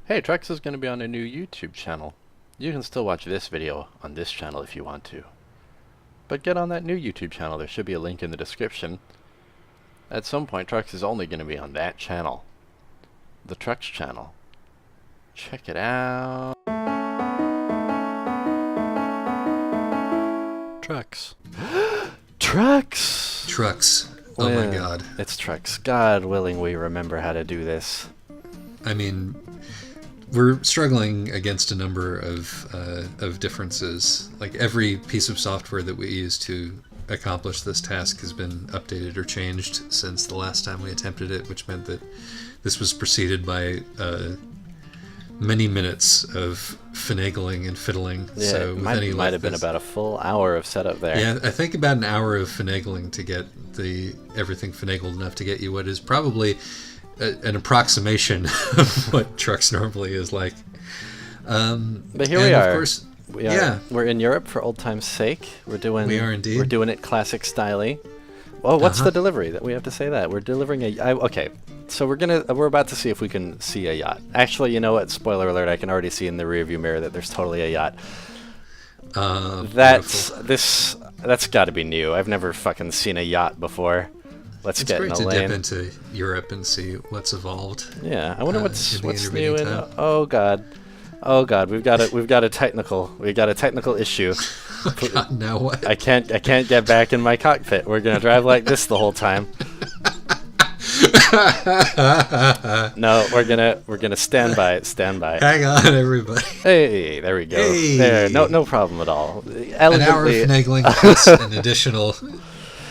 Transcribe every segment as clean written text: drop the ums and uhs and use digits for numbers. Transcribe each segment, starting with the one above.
Hey, Trex is going to be on a new YouTube channel. You can still watch this video on this channel if you want to. But get on that new YouTube channel. There should be a link in the description. At some point, Trex is only going to be on that channel. The Trex channel. Check it out. Trex. Trex! Trucks. Oh my god. It's Trex. God willing we remember how to do this. I mean, we're struggling against a number of differences. Like every piece of software that we use to accomplish this task has been updated or changed since the last time we attempted it, which meant that this was preceded by many minutes of finagling and fiddling. Yeah, so it might have been about a full hour of setup there. Yeah, I think about an hour of finagling to get everything finagled enough to get you what is probably an approximation of what Trucks normally is like. But here we are. Of course, we're in Europe for old time's sake. We are indeed. We're doing it classic style-y. Well, what's the delivery? That we have to say that we're delivering okay. So we're about to see if we can see a yacht. Actually, you know what? Spoiler alert! I can already see in the rearview mirror that there's totally a yacht. That's got to be new. I've never fucking seen a yacht before. Let's get in the lane. It's great to dip into Europe and see what's evolved. Yeah, I wonder what's new in. Oh god, we've got a technical issue. Oh god, now what? I can't get back in my cockpit. We're gonna drive like this the whole time. No, we're gonna stand by. Hang on, everybody. Hey, there we go. Hey. There, no problem at all. An hour of finagling plus an additional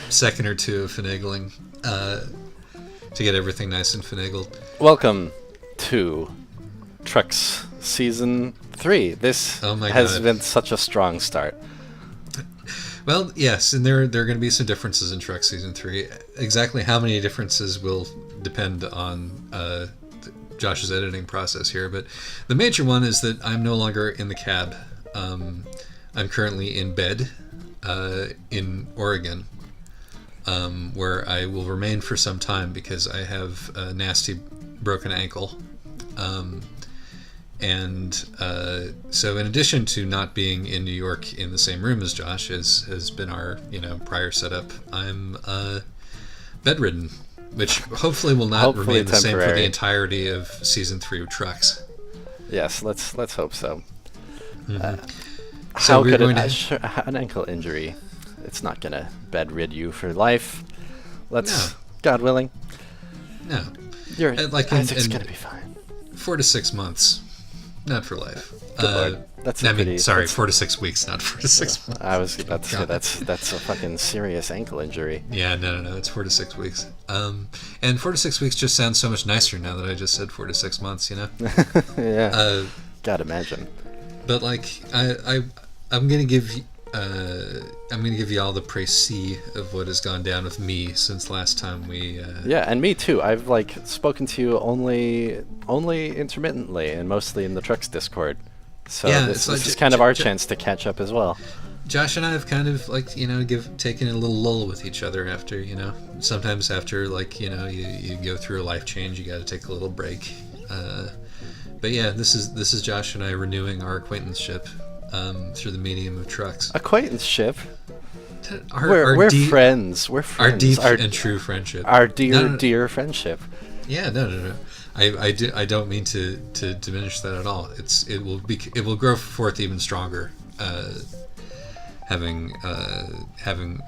second or two of finagling to get everything nice and finagled. Welcome to Trucks Season 3. This has been such a strong start. Well, yes, and there are going to be some differences in Trucks Season 3. Exactly how many differences will depend on Josh's editing process here, but the major one is that I'm no longer in the cab. I'm currently in bed in Oregon, where I will remain for some time because I have a nasty broken ankle. So in addition to not being in New York in the same room as Josh, as has been our prior setup, I'm bedridden, which hopefully will not remain the same for the entirety of Season 3 of Trucks. Yes, let's hope so. Mm-hmm. How could an ankle injury? It's not gonna bedrid you for life. No. God willing. No. Isaac's gonna be fine. 4 to 6 months. Not for life. That's 4 to 6 weeks, not 4 to 6 months. I was about to say that's a fucking serious ankle injury. Yeah, no. It's 4 to 6 weeks. And 4 to 6 weeks just sounds so much nicer now that I just said 4 to 6 months. Yeah. God, imagine. But I'm gonna give you all the précis of what has gone down with me since last time we. Yeah, and me too. I've spoken to you only intermittently and mostly in the Trucks Discord. So yeah, this is kind of our chance to catch up as well. Josh and I have kind of taken a little lull with each other after sometimes after you go through a life change, you got to take a little break. But yeah, this is Josh and I renewing our acquaintanceship through the medium of Trucks. Acquaintanceship. We're friends. We're friends. Our deep and true friendship. Our dear friendship. Yeah, no. I don't mean to diminish that at all. It will grow forth even stronger, having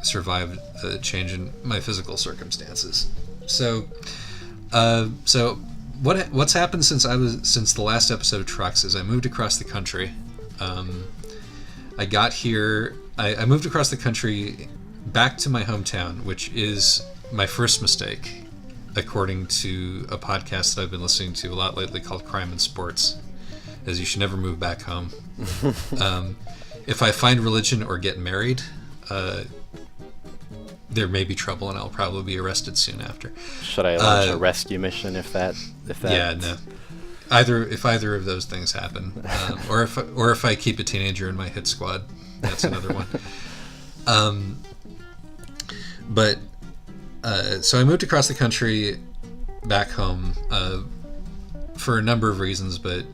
survived the change in my physical circumstances. So what's happened since the last episode of Trucks is I moved across the country. I got here. I moved across the country back to my hometown, which is my first mistake, according to a podcast that I've been listening to a lot lately called Crime and Sports, as you should never move back home. If I find religion or get married, there may be trouble and I'll probably be arrested soon after. Should I launch a rescue mission if that? Yeah, no. If either of those things happen, or if I keep a teenager in my hit squad, that's another one. So I moved across the country back home for a number of reasons, but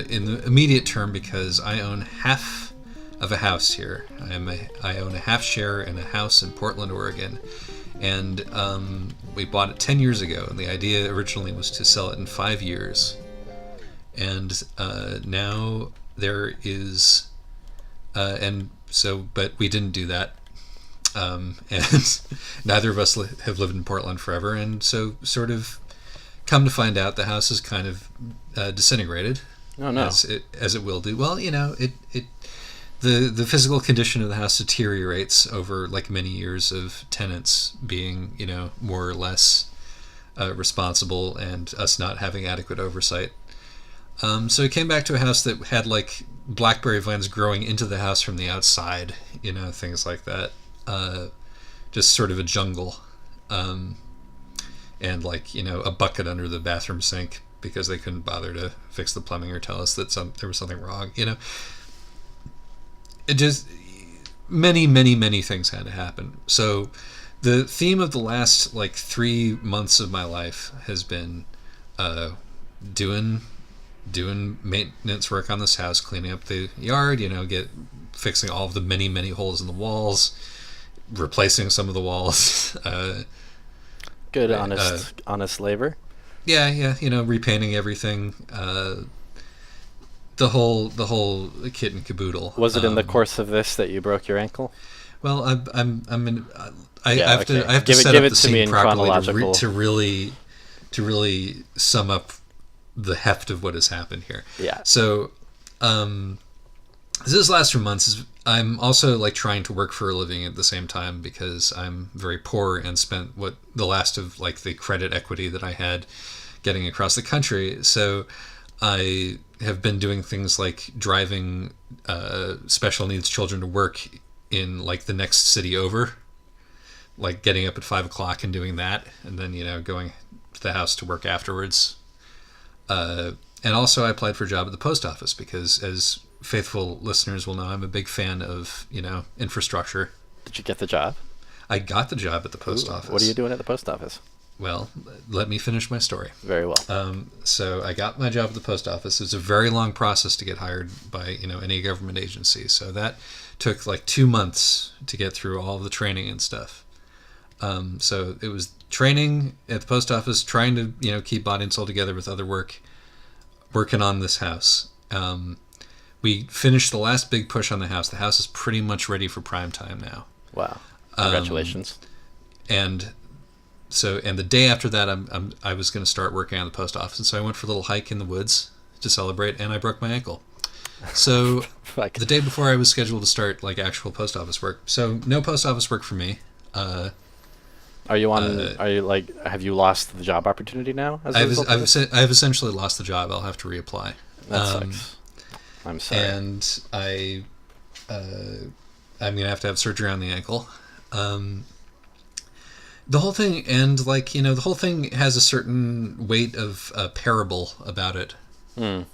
in the immediate term, because I own half of a house here. I own a half share in a house in Portland, Oregon, and we bought it 10 years ago. And the idea originally was to sell it in 5 years, and now there is, but we didn't do that. And neither of us have lived in Portland forever, and so sort of come to find out the house is kind of disintegrated. Oh no! As it will do. Well, the physical condition of the house deteriorates over like many years of tenants being more or less responsible and us not having adequate oversight. So we came back to a house that had like blackberry vines growing into the house from the outside, things like that. Just sort of a jungle. And like, a bucket under the bathroom sink because they couldn't bother to fix the plumbing or tell us that there was something wrong, It just, many, many, many things had to happen. So the theme of the last like 3 months of my life has been doing maintenance work on this house, cleaning up the yard, fixing all of the many, many holes in the walls, replacing some of the walls. Good, honest labor. Yeah, repainting everything. The whole kit and caboodle. Was it in the course of this that you broke your ankle? Well, I have okay. to set up the scene properly chronological. to really sum up the heft of what has happened here. Yeah. So, this last 3 months, I'm also like trying to work for a living at the same time because I'm very poor and spent the last of like the credit equity that I had getting across the country. So I have been doing things like driving special needs children to work in like the next city over, like getting up at 5 o'clock and doing that, and then going to the house to work afterwards. And also I applied for a job at the post office because, as faithful listeners will know, I'm a big fan of infrastructure. Did you get the job? I got the job at the post office. What are you doing at the post office? Well, let me finish my story. Very well. So I got my job at the post office. It's a very long process to get hired by any government agency. So that took like 2 months to get through all of the training and stuff. So it was training at the post office, trying to keep body and soul together with other working on this house. We finished the last big push on the house. The house is pretty much ready for prime time now. Wow! Congratulations. And the day after that, I was going to start working on the post office, and so I went for a little hike in the woods to celebrate, and I broke my ankle. So the day before I was scheduled to start like actual post office work. So no post office work for me. Are you on? Are you like? Have you lost the job opportunity now? I've essentially lost the job. I'll have to reapply. That sucks. I'm sorry. And I'm gonna have to have surgery on the ankle. The whole thing, and like the whole thing has a certain weight of parable about it. You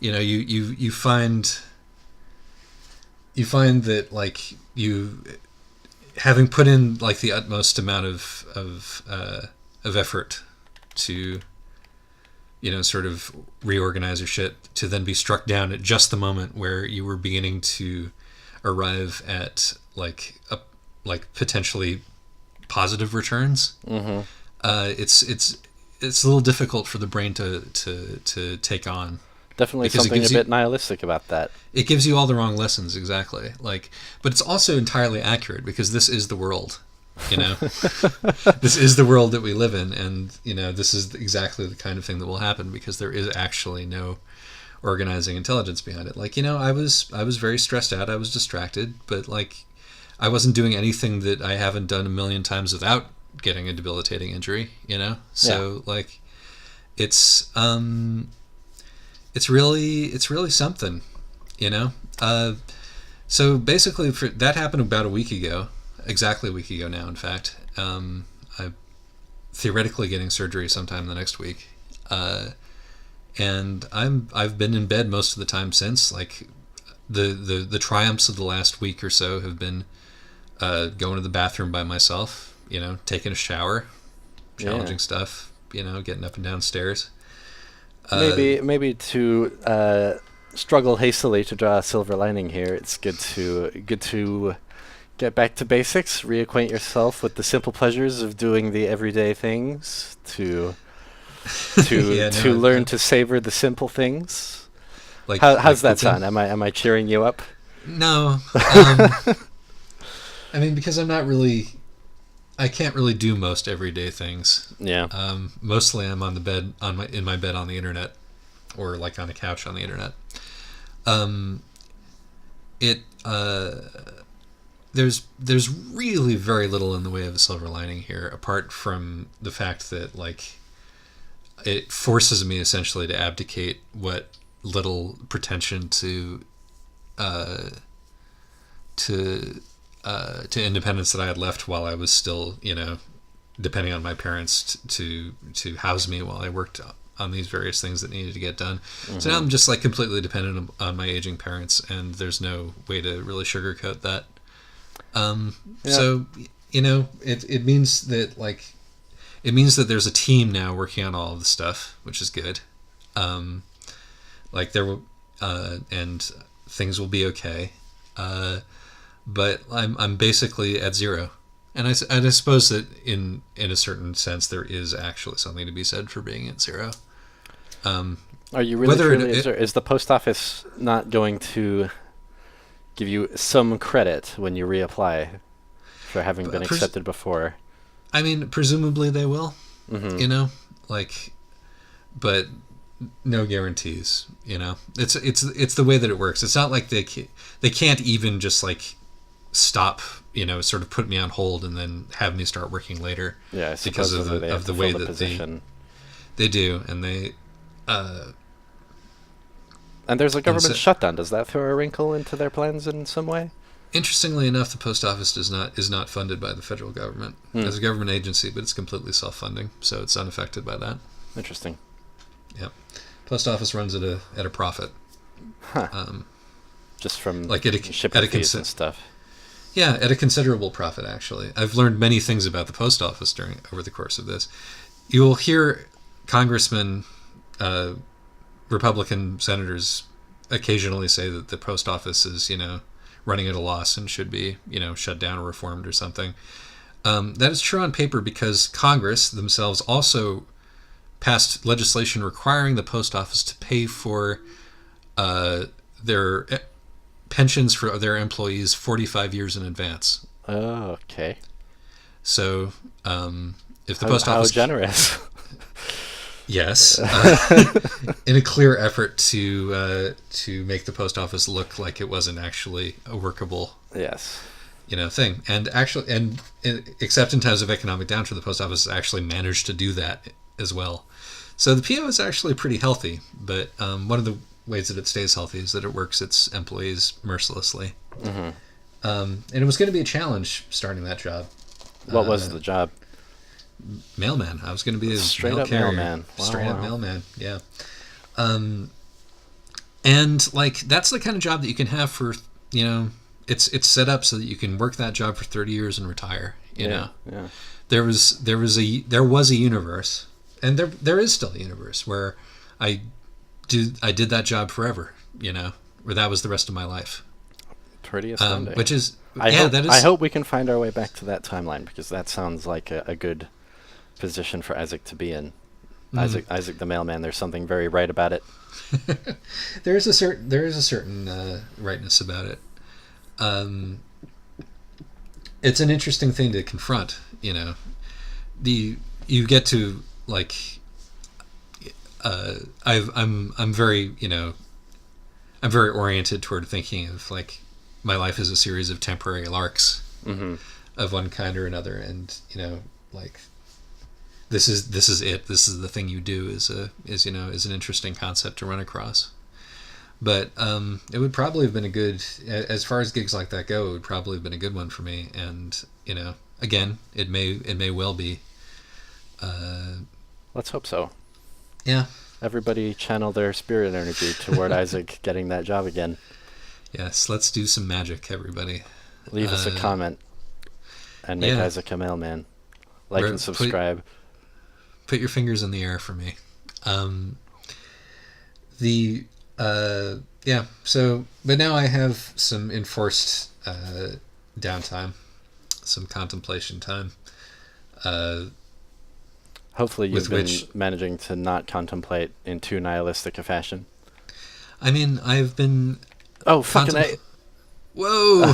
find that like you, having put in like the utmost amount of effort to sort of reorganize your shit, to then be struck down at just the moment where you were beginning to arrive at like potentially positive returns. Mm-hmm. It's a little difficult for the brain to take on. Definitely something a bit nihilistic about that. It gives you all the wrong lessons, exactly. But it's also entirely accurate because this is the world. This is the world that we live in, and this is exactly the kind of thing that will happen because there is actually no organizing intelligence behind it. I was very stressed out. I was distracted, but I wasn't doing anything that I haven't done a million times without getting a debilitating injury. So yeah. It's really something. So basically, that happened about a week ago. Exactly a week ago now, in fact. I'm theoretically getting surgery sometime the next week, and I've been in bed most of the time since. The triumphs of the last week or so have been going to the bathroom by myself, taking a shower, challenging stuff, getting up and down stairs. Maybe to struggle hastily to draw a silver lining here. It's good to get back to basics, reacquaint yourself with the simple pleasures of doing the everyday things. To learn to savor the simple things. How's that sound? Am I cheering you up? No. I mean, because I can't really do most everyday things. Yeah. Mostly I'm on the bed in my bed on the internet, or like on a couch on the internet. There's really very little in the way of a silver lining here, apart from the fact that like it forces me essentially to abdicate what little pretension to independence that I had left while I was still, depending on my parents to house me while I worked on these various things that needed to get done. Mm-hmm. So now I'm just like completely dependent on my aging parents, and there's no way to really sugarcoat that. So, it means that there's a team now working on all of the stuff, which is good. And things will be okay. But I'm basically at zero. And I suppose that in a certain sense there is actually something to be said for being at zero. Are you really is the post office not going to give you some credit when you reapply for having been accepted before? I mean, presumably they will. Mm-hmm. But no guarantees. It's the way that it works. It's not like they can't even just like stop, sort of put me on hold and then have me start working later. Yeah, because of the way that they do, and they. And there's a government shutdown. Does that throw a wrinkle into their plans in some way? Interestingly enough, the post office is not funded by the federal government as a government agency, but it's completely self-funding, so it's unaffected by that. Interesting. Yep. Post office runs at a profit. Huh. Just from like shipping fees and stuff. Yeah, at a considerable profit, actually. I've learned many things about the post office over the course of this. You will hear congressmen, Republican senators occasionally say that the post office is, running at a loss and should be, shut down or reformed or something. That is true on paper because Congress themselves also passed legislation requiring the post office to pay for their pensions for their employees 45 years in advance. Oh, okay. So if the post office... How generous. Yes, in a clear effort to make the post office look like it wasn't actually a workable, thing. And actually, except in times of economic downturn, the post office actually managed to do that as well. So the PO is actually pretty healthy, but one of the ways that it stays healthy is that it works its employees mercilessly. Mm-hmm. And it was going to be a challenge starting that job. What was the job? Mailman. I was going to be a straight mail up carrier. mailman. Wow, straight up mailman. Yeah. And like that's the kind of job that you can have for it's set up so that you can work that job for 30 years and retire. You know. Yeah. There was a universe, and there is still a universe where I did that job forever. Where that was the rest of my life. Pretty astounding. Which is I hope we can find our way back to that timeline because that sounds like a good position for Isaac to be in. Isaac the mailman. There's something very right about it. There is a certain rightness about it. It's an interesting thing to confront. You get to like. I'm very I'm very oriented toward thinking of like my life is a series of temporary larks of one kind or another, and like this is it. This is the thing you do is an interesting concept to run across. But it would probably have been a good, as far as gigs like that go, it would probably have been a good one for me. And again, it may well be. Let's hope so. Yeah. Everybody channel their spirit energy toward Isaac getting that job again. Yes, let's do some magic, everybody. Leave us a comment and make Isaac a mailman. Like and subscribe. Put your fingers in the air for me. The yeah. So, but now I have some enforced downtime, some contemplation time. Hopefully you've With been which, managing to not contemplate in too nihilistic a fashion. I mean, I've been Oh, fucking contem- A! Whoa!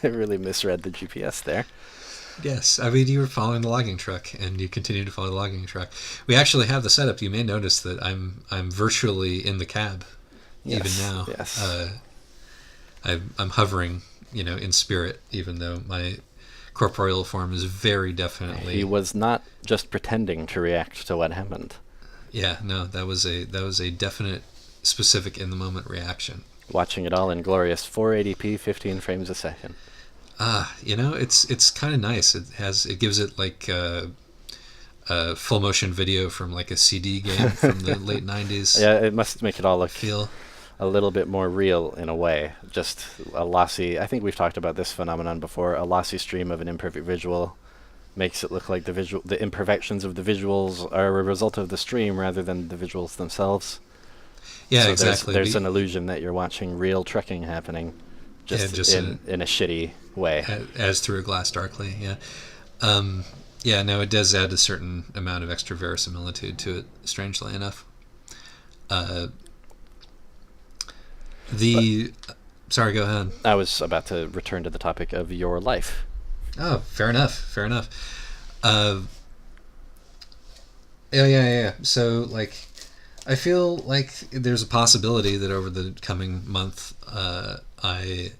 I really misread the GPS there. Yes, I mean you were following the logging truck, and you continue to follow the logging truck. We actually have the setup. You may notice that I'm virtually in the cab, even Yes, now. yes. I'm hovering, in spirit, even though my corporeal form is very definitely. He was not just pretending to react to what happened. Yeah, no, that was a definite, specific in the moment reaction. Watching it all in glorious 480p, 15 frames a second. It's kind of nice. It gives it like a full motion video from like a CD game from the late '90s. Yeah, it must make it all look Feel. a little bit more real in a way. Just a lossy, I think we've talked about this phenomenon before, a lossy stream of an imperfect visual makes it look like the imperfections of the visuals are a result of the stream rather than the visuals themselves. Yeah, So exactly. there's an illusion that you're watching real trekking happening, just in a shitty way. As through a glass darkly. Yeah. Yeah. No, it does add a certain amount of extra verisimilitude to it. Strangely enough. Sorry, go ahead. I was about to return to the topic of your life. Oh, fair enough. Fair enough. Yeah. So, like, I feel like there's a possibility that over the coming month, I,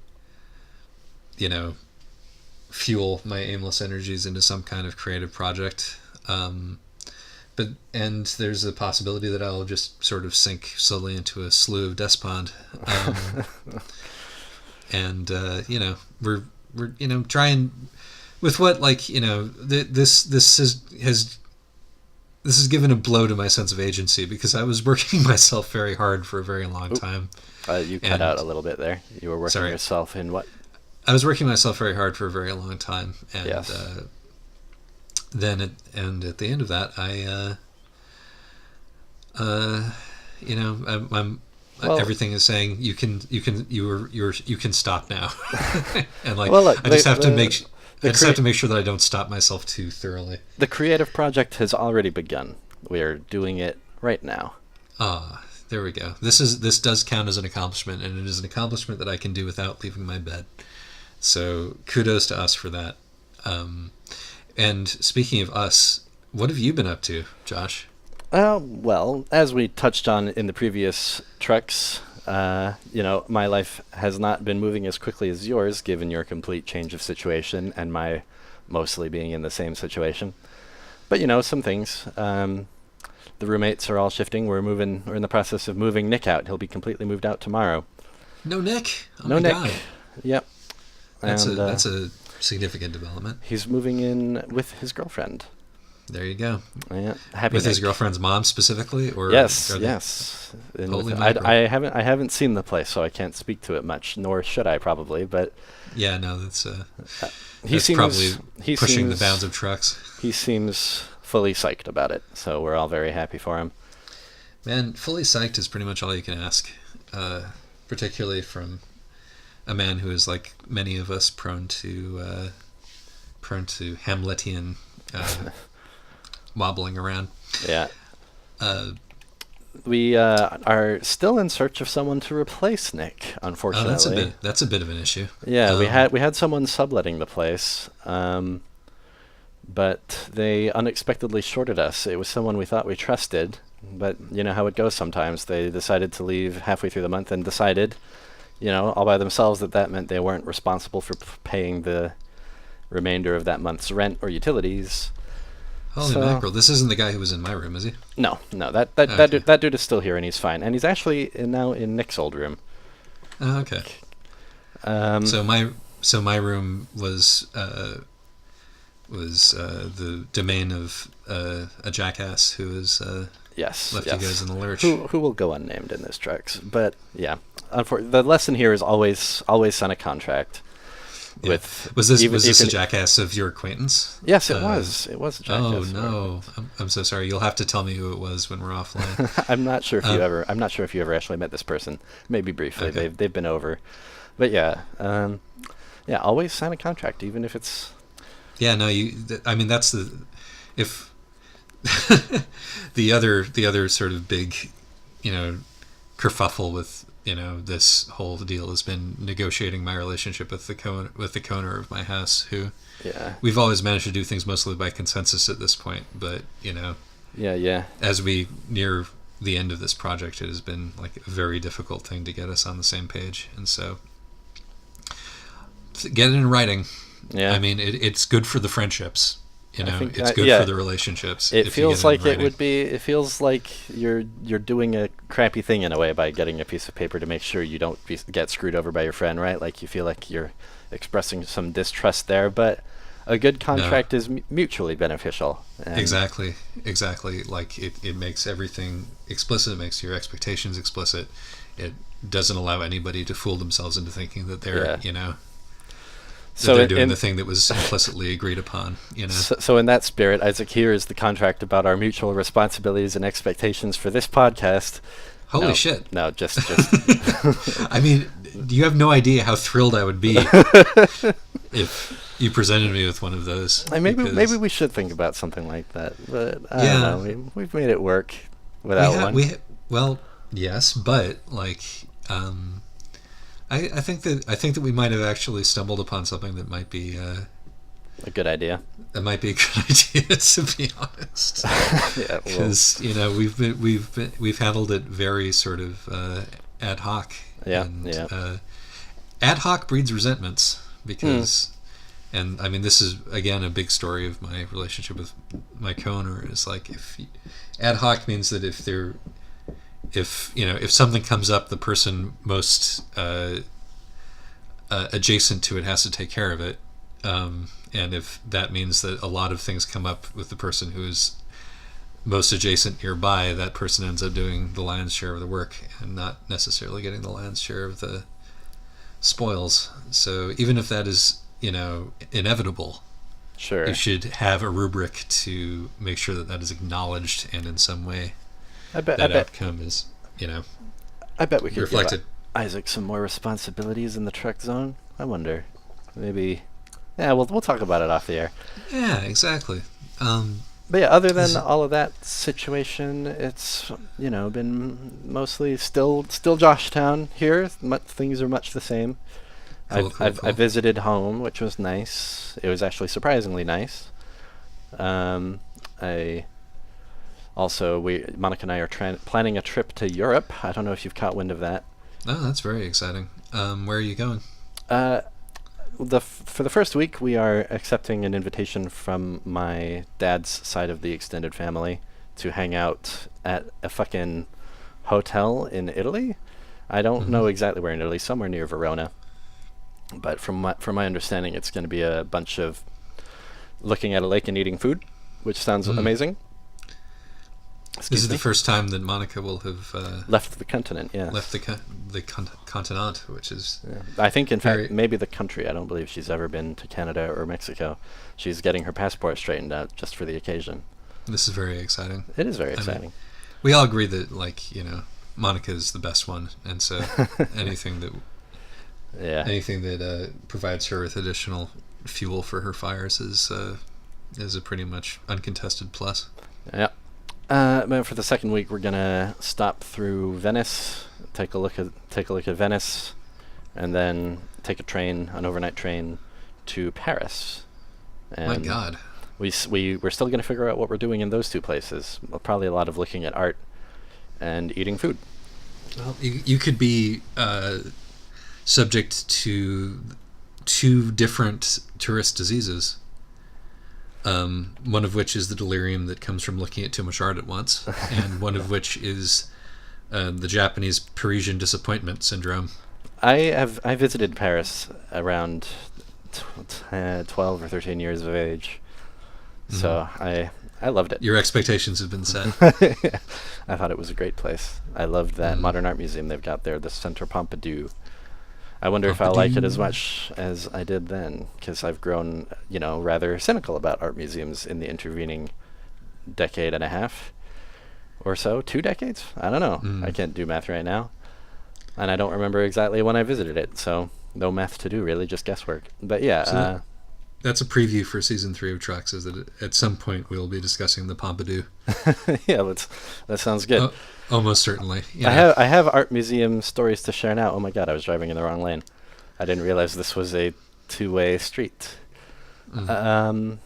fuel my aimless energies into some kind of creative project. And there's a possibility that I'll just sort of sink slowly into a slough of despond. And we're trying with what, like, this has given a blow to my sense of agency, because I was working myself very hard for a very long time. You cut out a little bit there. You were working yourself in what? I was working myself very hard for a very long time, and Yes. Then at the end of that, I'm Well, everything is saying you can stop now, and like Well, look, I just have to the make sure that I don't stop myself too thoroughly. The creative project has already begun. We are doing it right now. There we go. This does count as an accomplishment, and it is an accomplishment that I can do without leaving my bed. So kudos to us for that. And speaking of us, what have you been up to, Josh? Well, as we touched on in the previous treks, my life has not been moving as quickly as yours, given your complete change of situation and my mostly being in the same situation. But, some things. The roommates are all shifting. We're in the process of moving Nick out. He'll be completely moved out tomorrow. No Nick. Oh no my Nick. God. Yep. That's a significant development. He's moving in with his girlfriend. There you go. Yeah, happy with Nick. His girlfriend's mom specifically, or yes. And Holy I haven't seen the place, so I can't speak to it much, nor should I probably. But yeah, no, that's seems probably pushing the seems- bounds of trucks. He seems fully psyched about it, so we're all very happy for him. Man, fully psyched is pretty much all you can ask, particularly from a man who is, like many of us, prone to Hamletian wobbling around. Yeah. We are still in search of someone to replace Nick, unfortunately. That's a bit of an issue. Yeah, we had someone subletting the place, but they unexpectedly shorted us. It was someone we thought we trusted, but you know how it goes sometimes. They decided to leave halfway through the month and decided, all by themselves that meant they weren't responsible for paying the remainder of that month's rent or utilities. Holy mackerel! This isn't the guy who was in my room, is he? No. That Okay. that dude is still here and he's fine, and he's actually now in Nick's old room. Oh, okay. So my room was the domain of a jackass who has Yes. left you guys in the lurch. Who will go unnamed in this treks. But yeah, the lesson here is always sign a contract. Yeah. With Was this even, was this a even jackass of your acquaintance? yes, it was. It was a Oh jackass. no, I'm so sorry. You'll have to tell me who it was when we're offline. I'm not sure if Um, I'm not sure if you ever actually met this person. Maybe briefly. Okay. They've been over, but yeah, yeah. Always sign a contract, even if it's Yeah, no, I mean, that's the if the other sort of big, kerfuffle with this whole deal has been negotiating my relationship with the owner of my house, who yeah, we've always managed to do things mostly by consensus at this point, but yeah. as we near the end of this project, it has been like a very difficult thing to get us on the same page, and so get it in writing. Yeah. I mean, it's good for the friendships. think, It's good yeah, for the relationships. it if you feels get like in it writing. would be. It feels like you're doing a crappy thing in a way by getting a piece of paper to make sure you don't get screwed over by your friend, right? Like you feel like you're expressing some distrust there, but a good contract is mutually beneficial. And Exactly. Like it makes everything explicit. It makes your expectations explicit. It doesn't allow anybody to fool themselves into thinking that they're, Yeah. that So they're doing the thing that was implicitly agreed upon. So in that spirit, Isaac, here is the contract about our mutual responsibilities and expectations for this podcast. Holy No, shit! No, just I mean, you have no idea how thrilled I would be if you presented me with one of those. maybe we should think about something like that. But I Yeah. don't know. We've made it work without one. Well, yes, but like, I think that we might have actually stumbled upon something that might be A good idea. a good idea, to be honest. Yeah. Well, Because we've handled it very sort of ad hoc. Yeah, And, yeah. ad hoc breeds resentments because, and I mean, this is again a big story of my relationship with my co-owner. Is like ad hoc means that if something comes up, the person most adjacent to it has to take care of it. And if that means that a lot of things come up with the person who is most adjacent nearby, that person ends up doing the lion's share of the work and not necessarily getting the lion's share of the spoils. So even if that is, inevitable, sure. you should have a rubric to make sure that is acknowledged, and in some way I bet that outcome is, we could reflected. give Isaac some more responsibilities in the truck zone. I wonder. Maybe. Yeah, we'll talk about it off the air. Yeah, exactly. But yeah, other than all of that situation, it's been mostly still Joshtown here. Things are much the same. Cool. I visited home, which was nice. It was actually surprisingly nice. Monica and I are planning a trip to Europe. I don't know if you've caught wind of that. Oh, that's very exciting. Where are you going? For the first week, we are accepting an invitation from my dad's side of the extended family to hang out at a fucking hotel in Italy. I don't know exactly where in Italy, somewhere near Verona. But from my understanding, it's going to be a bunch of looking at a lake and eating food, which sounds amazing. This is the first time that Monica will have Left the continent, yeah. left the continent, which is Yeah. I think, in Very- fact, maybe the country. I don't believe she's ever been to Canada or Mexico. She's getting her passport straightened out just for the occasion. this is very exciting. It is very mean, exciting. We all agree that Monica is the best one, and so anything that provides her with additional fuel for her fires is a pretty much uncontested plus. Yeah. But for the second week, we're gonna stop through Venice, take a look at Venice, and then take an overnight train to Paris. And My God. we're still gonna figure out what we're doing in those two places. Probably a lot of looking at art and eating food. Well, you could be subject to two different tourist diseases. One of which is the delirium that comes from looking at too much art at once, and one of which is the Japanese Parisian disappointment syndrome. I visited Paris around 12 or 13 years of age, so I loved it. Your expectations have been set. I thought it was a great place. I loved that modern art museum they've got there, the Centre Pompidou. I wonder if I'll like it as Pompidou. much as I did then, because I've grown, rather cynical about art museums in the intervening decade and a half or so. 2 decades? I don't know. I can't do math right now. And I don't remember exactly when I visited it, so no math to do, really, just guesswork. But yeah, So that's a preview for season 3 of Trucks. Is that at some point we'll be discussing the Pompidou? yeah, that sounds good. Oh, almost certainly. I have art museum stories to share now. Oh my god, I was driving in the wrong lane. I didn't realize this was a two-way street. I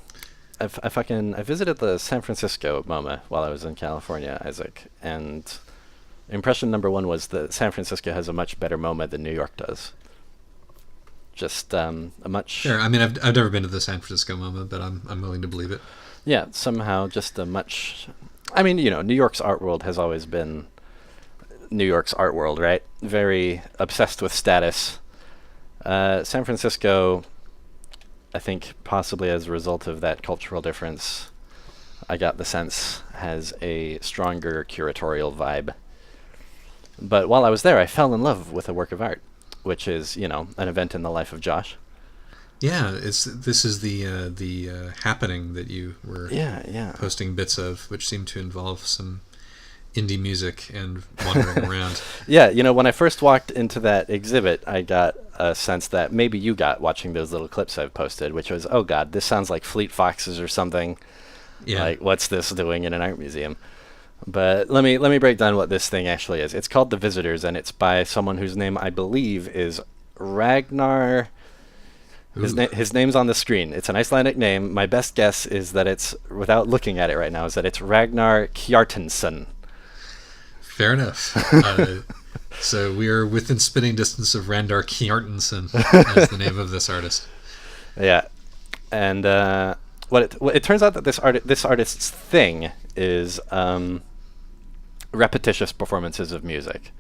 visited the San Francisco MoMA while I was in California, Isaac, and impression number one was that San Francisco has a much better MoMA than New York does. Just a much Sure. I mean, I've never been to the San Francisco MoMA, but I'm willing to believe it. yeah, somehow just a much. I mean, New York's art world has always been New York's art world, right? Very obsessed with status. San Francisco, I think possibly as a result of that cultural difference, I got the sense has a stronger curatorial vibe. But while I was there, I fell in love with a work of art, which is, an event in the life of Josh. Yeah, this is the happening that you were Yeah. posting bits of, which seemed to involve some indie music and wandering around. Yeah, when I first walked into that exhibit, I got a sense that maybe you got watching those little clips I've posted, which was, oh god, this sounds like Fleet Foxes or something. Yeah. Like, what's this doing in an art museum? But let me break down what this thing actually is. It's called The Visitors, and it's by someone whose name I believe is Ragnar. His name's on the screen. It's an Icelandic name. My best guess is that it's, without looking at it right now, is that it's Ragnar Kjartansson. Fair enough. So we are within spitting distance of Randar Kjartansson as the name of this artist. Yeah, and it turns out that this artist's thing is repetitious performances of music.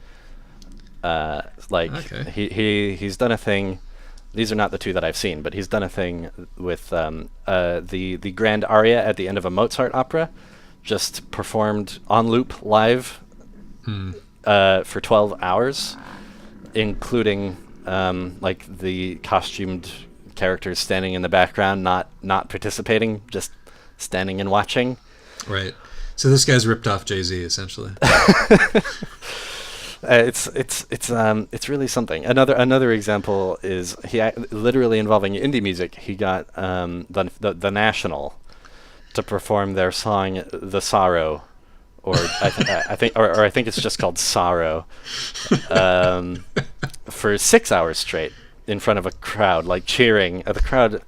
Okay. He's done a thing. These are not the two that I've seen, but he's done a thing with the grand aria at the end of a Mozart opera, just performed on loop live for 12 hours, including the costumed characters standing in the background, not participating, just standing and watching. Right. So this guy's ripped off Jay-Z essentially. It's really something. Another example is literally involving indie music. He got the National to perform their song "The Sorrow," or I think it's just called "Sorrow," for 6 hours straight in front of a crowd, like cheering. The crowd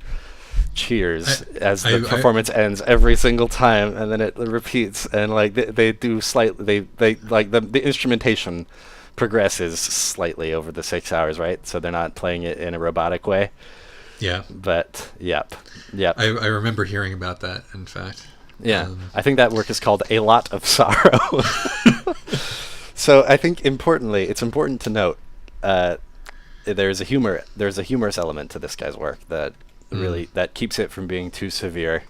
cheers as the performance ends every single time, and then it repeats, and they do slightly, they the instrumentation progresses slightly over the 6 hours, right? So they're not playing it in a robotic way. Yeah. But yep. I remember hearing about that, in fact. Yeah. I think that work is called A Lot of Sorrow. So I think it's important to note there's a humorous element to this guy's work that really that keeps it from being too severe.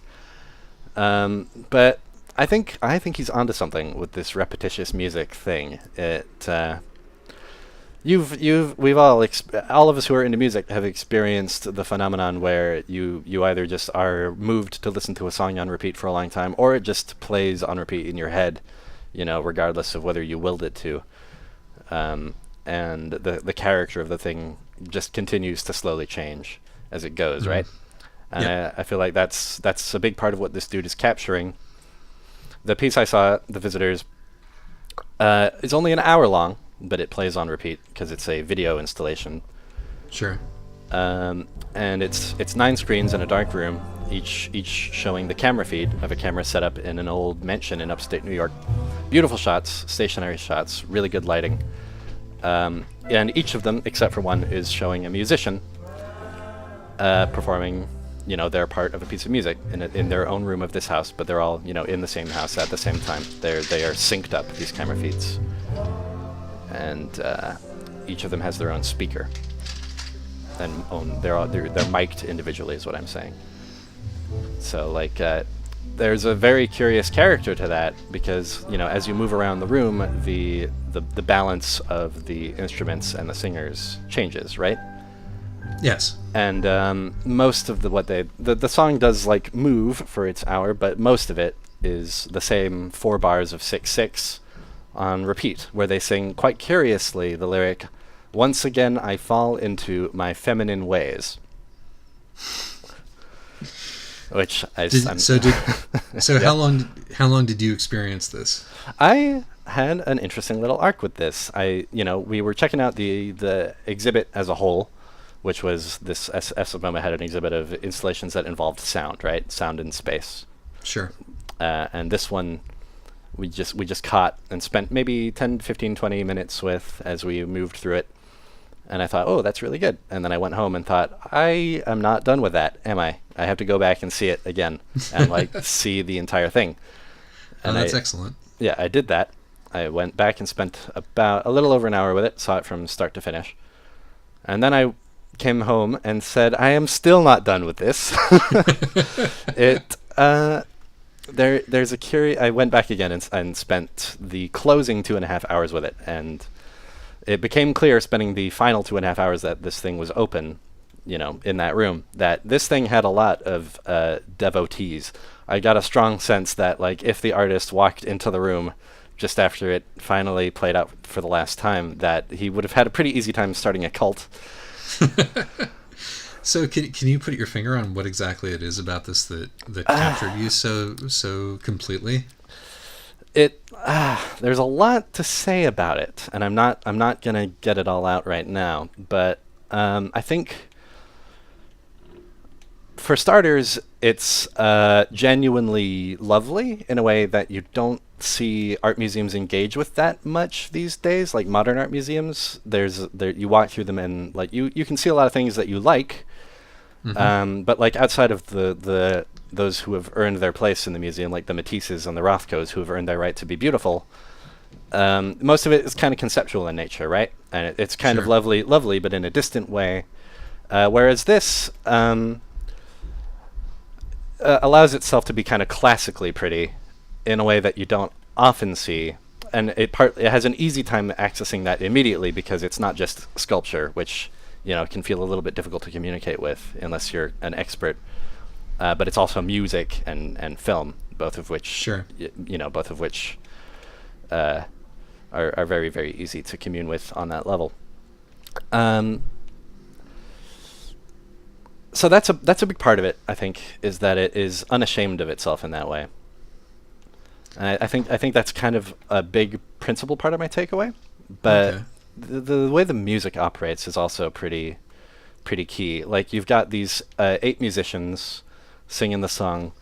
But I think he's onto something with this repetitious music thing. We've all of us who are into music have experienced the phenomenon where you either just are moved to listen to a song on repeat for a long time, or it just plays on repeat in your head, regardless of whether you willed it to. And the character of the thing just continues to slowly change as it goes, right? And Yeah. I feel like that's a big part of what this dude is capturing. The piece I saw, The Visitors, is only an hour long, but it plays on repeat because it's a video installation. Sure. And it's 9 screens in a dark room, each showing the camera feed of a camera set up in an old mansion in upstate New York. Beautiful shots, stationary shots, really good lighting. And each of them, except for one, is showing a musician performing, their part of a piece of music in their own room of this house, but they're all, in the same house at the same time. They are synced up, these camera feeds. And each of them has their own speaker. And they're mic'd individually, is what I'm saying. So there's a very curious character to that because, you know, as you move around the room, the balance of the instruments and the singers changes, right? Yes. And most of the song does like move for its hour, but most of it is the same 4 bars of 6/6 on repeat, where they sing quite curiously the lyric, "Once again I fall into my feminine ways." Which so Yeah. how long did you experience this? I had an interesting little arc with this. We were checking out the exhibit as a whole, which was this SMOMA had an exhibit of installations that involved sound, right? Sound in space. Sure. And this one we just caught and spent maybe 10, 15, 20 minutes with as we moved through it. And I thought, oh, that's really good. And then I went home and thought, I am not done with that, am I? I have to go back and see it again and like see the entire thing. And that's excellent. Yeah, I did that. I went back and spent about a little over an hour with it, saw it from start to finish. And then I came home and said, I am still not done with this. There's a I went back again and spent the closing 2.5 hours with it, and it became clear spending the final 2.5 hours that this thing was open, you know, in that room, that this thing had a lot of devotees. I got a strong sense that, like, if the artist walked into the room just after it finally played out for the last time, that he would have had a pretty easy time starting a cult. So can you put your finger on what exactly it is about this that captured you so completely? There's a lot to say about it, and I'm not gonna get it all out right now, but I think for starters, it's genuinely lovely in a way that you don't see art museums engage with that much these days. Like modern art museums, you walk through them and like you can see a lot of things that you like, but like outside of the those who have earned their place in the museum, like the Matisses and the Rothkos, who have earned their right to be beautiful, most of it is kind of conceptual in nature, right? And it's kind of lovely, but in a distant way. Whereas this allows itself to be kind of classically pretty in a way that you don't often see. And it has an easy time accessing that immediately because it's not just sculpture, which, you know, can feel a little bit difficult to communicate with unless you're an expert. But it's also music and film, both of which, both of which are very, very easy to commune with on that level. So that's a big part of it, I think, is that it is unashamed of itself in that way. And I think that's kind of a big principal part of my takeaway. But the way the music operates is also pretty key. Like you've got these 8 musicians singing the song,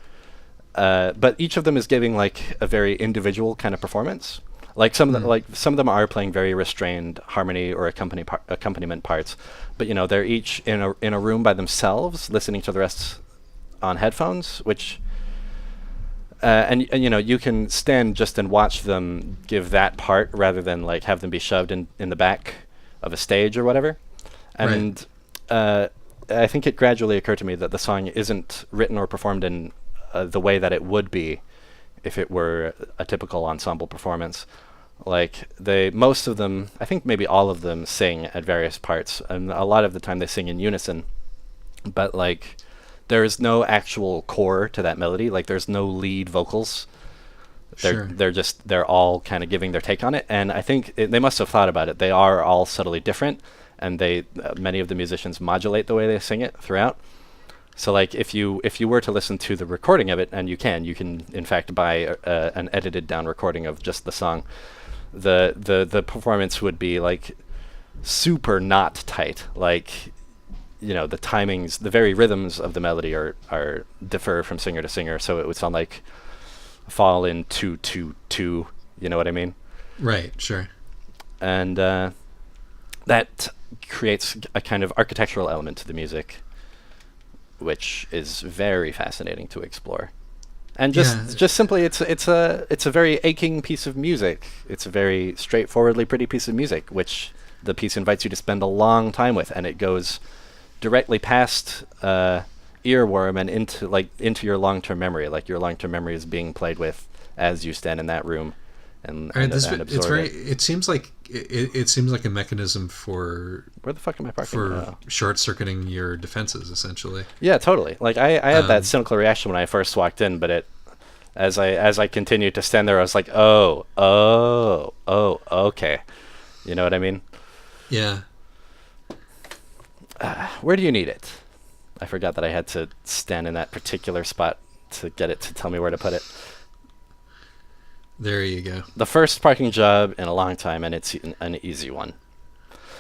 but each of them is giving like a very individual kind of performance. Like some of them are playing very restrained harmony or accompaniment parts, but you know they're each in a room by themselves, listening to the rest on headphones, which and you know you can stand just and watch them give that part rather than like have them be shoved in the back of a stage or whatever. And I think it gradually occurred to me that the song isn't written or performed in the way that it would be if it were a typical ensemble performance. Like most of them, I think maybe all of them sing at various parts, and a lot of the time they sing in unison, but like there is no actual core to that melody. Like there's no lead vocals. They're all kind of giving their take on it, and I think they must have thought about it. They are all subtly different, and many of the musicians modulate the way they sing it throughout. So like if you were to listen to the recording of it, and you can in fact buy an edited down recording of just the song, the performance would be like super not tight. Like, you know, the timings, the very rhythms of the melody are differ from singer to singer, so it would sound like fall in 2-2-2. You know what I mean? Right. Sure. And that creates a kind of architectural element to the music, which is very fascinating to explore. And just simply, it's a very aching piece of music. It's a very straightforwardly pretty piece of music, which the piece invites you to spend a long time with, and it goes directly past earworm and into your long-term memory. Like your long-term memory is being played with as you stand in that room and, All right, and absorb it. It seems like it seems like a mechanism for Where the fuck am I parking? short-circuiting your defenses, essentially. Yeah, totally. Like I had that cynical reaction when I first walked in, but as I continued to stand there, I was like, oh, okay. You know what I mean? Yeah. Where do you need it? I forgot that I had to stand in that particular spot to get it to tell me where to put it. There you go. The first parking job in a long time, and it's an easy one.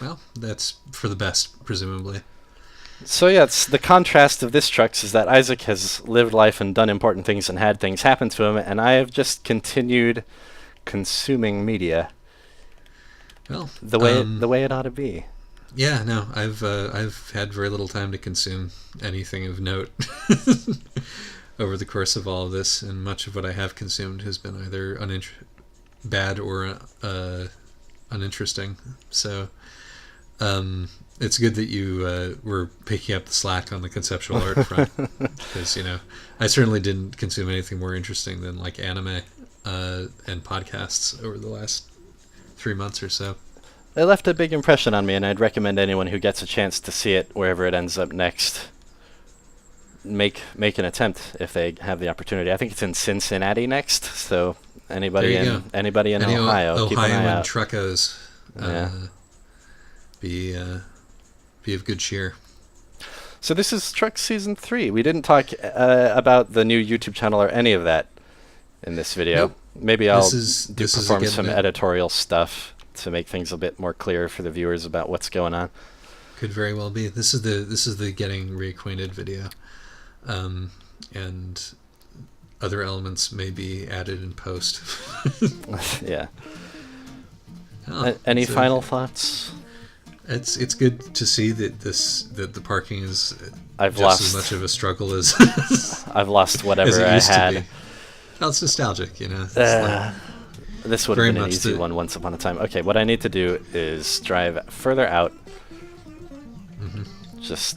Well, that's for the best, presumably. So yeah, it's the contrast of this Trucks is that Isaac has lived life and done important things and had things happen to him, and I have just continued consuming media Well, the way it ought to be. Yeah, no, I've had very little time to consume anything of note over the course of all of this, and much of what I have consumed has been either bad or uninteresting. So it's good that you were picking up the slack on the conceptual art front, because I certainly didn't consume anything more interesting than like anime and podcasts over the last 3 months or so. It left a big impression on me, and I'd recommend anyone who gets a chance to see it, wherever it ends up next, make an attempt if they have the opportunity. I think it's in Cincinnati next, so anybody in Ohio, keep an eye out. Truckos, be of good cheer. So this is Truck Season 3. We didn't talk about the new YouTube channel or any of that in this video. Nope. Maybe I'll perform again some editorial stuff to make things a bit more clear for the viewers about what's going on. Could very well be. This is the getting reacquainted video, and other elements may be added in post. Yeah. Any final thoughts? It's good to see that the parking is as much of a struggle as I've lost whatever I had. Well, it's nostalgic, This would have been an easy one once upon a time. Okay, what I need to do is drive further out. Mm-hmm. Just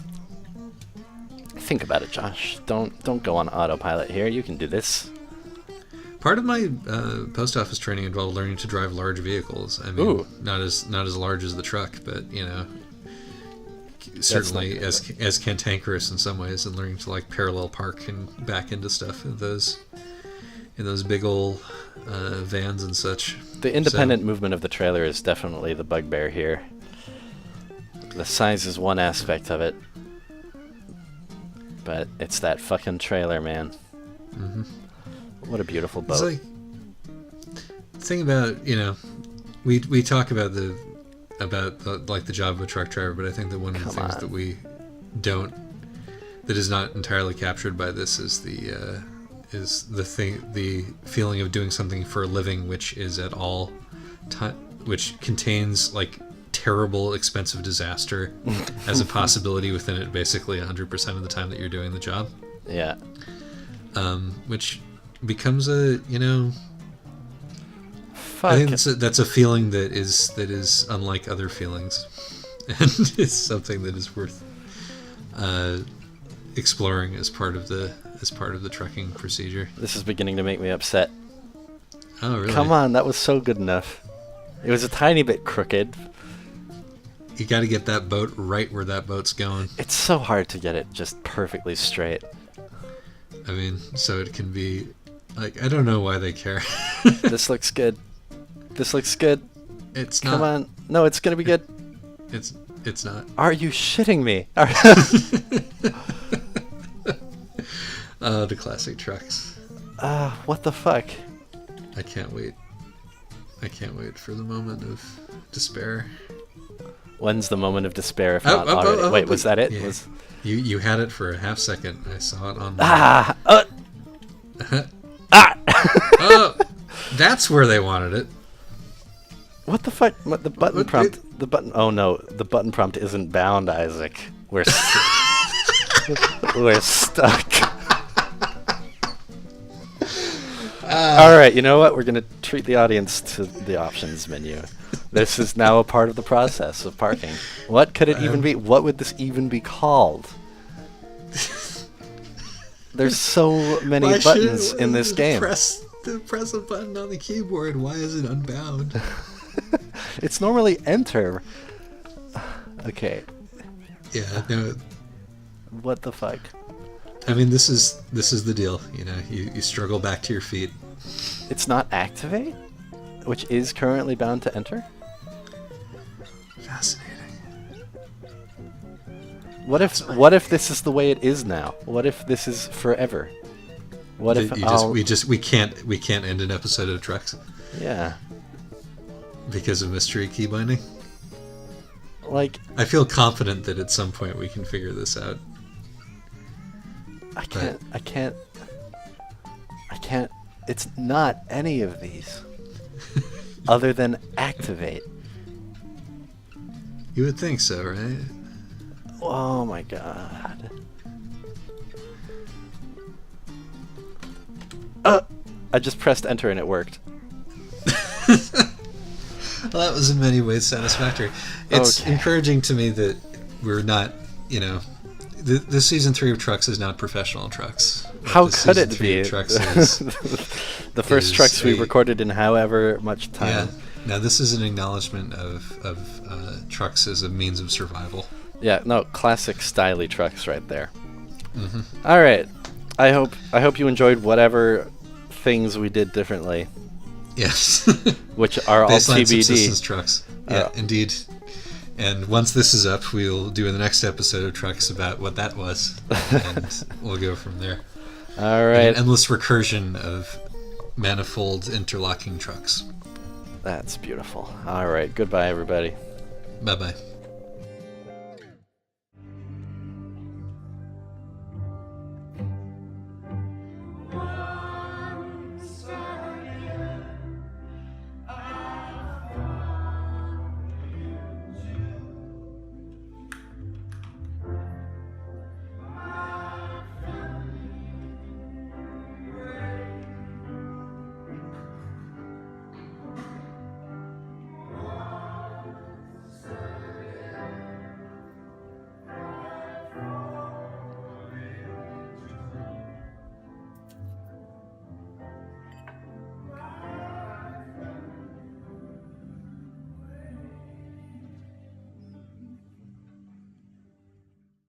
think about it, Josh. Don't go on autopilot here. You can do this. Part of my post office training involved learning to drive large vehicles. I mean, Ooh. not as large as the truck, but certainly as cantankerous in some ways, and learning to like parallel park and back into stuff in those big old vans and such. The independent movement of the trailer is definitely the bugbear here. The size is one aspect of it, but it's that fucking trailer, man. Mm-hmm. What a beautiful boat. It's like, the thing about, we talk about the job of a truck driver, but I think that one of the things that we don't, that is not entirely captured by this is the feeling of doing something for a living which is at all which contains like terrible expensive disaster as a possibility within it, basically 100% of the time that you're doing the job. Yeah. Which becomes a Fuck. I think that's a feeling that is unlike other feelings, and it's something that is worth exploring as part of the trucking procedure. This is beginning to make me upset. Oh, really? Come on, that was so good enough. It was a tiny bit crooked. You got to get that boat right where that boat's going. It's so hard to get it just perfectly straight. I mean, so it can be like, I don't know why they care. This looks good. This looks good. It's not. Come on. No, it's gonna be good. It's not. Are you shitting me? The classic trucks. What the fuck? I can't wait. I can't wait for the moment of despair. When's the moment of despair if not already? Wait, was that it? Yeah. Was You had it for a half second. I saw it on. Oh, that's where they wanted it. What the fuck? What the button prompt? The button. Oh no, the button prompt isn't bound, Isaac. We're we're stuck. All right, you know what? We're gonna treat the audience to the options menu. This is now a part of the process of parking. What could it even be? What would this even be called? There's so many Why should buttons in this game. Press a button on the keyboard. Why is it unbound? It's normally enter. Okay, Yeah, no. what the fuck? I mean, this is the deal. You know, you struggle back to your feet. It's not activate, which is currently bound to enter? Fascinating. What if this is the way it is now? What if this is forever? What if we can't end an episode of Trucks yeah. because of mystery key binding? Like, I feel confident that at some point we can figure this out. I can't. It's not any of these. Other than activate. You would think so, right? Oh my god. I just pressed enter and it worked. Well, that was in many ways satisfactory. It's Okay. encouraging to me that we're not, you know, this season 3 of Trucks is not professional Trucks. How This could season it 3 be? of Trucks is, The first is trucks we a- recorded in however much time. yeah. Now this is an acknowledgement of Trucks as a means of survival. Yeah, no, classic styly trucks right there. Mm-hmm. All right. I hope you enjoyed whatever things we did differently, Yes. which are all Baseline subsistence TBD. trucks. Yeah, indeed. And once this is up, we'll do in the next episode of Trucks about what that was, and we'll go from there. All And right. an endless recursion of manifold interlocking trucks. That's beautiful. All right. Goodbye, everybody. Bye bye.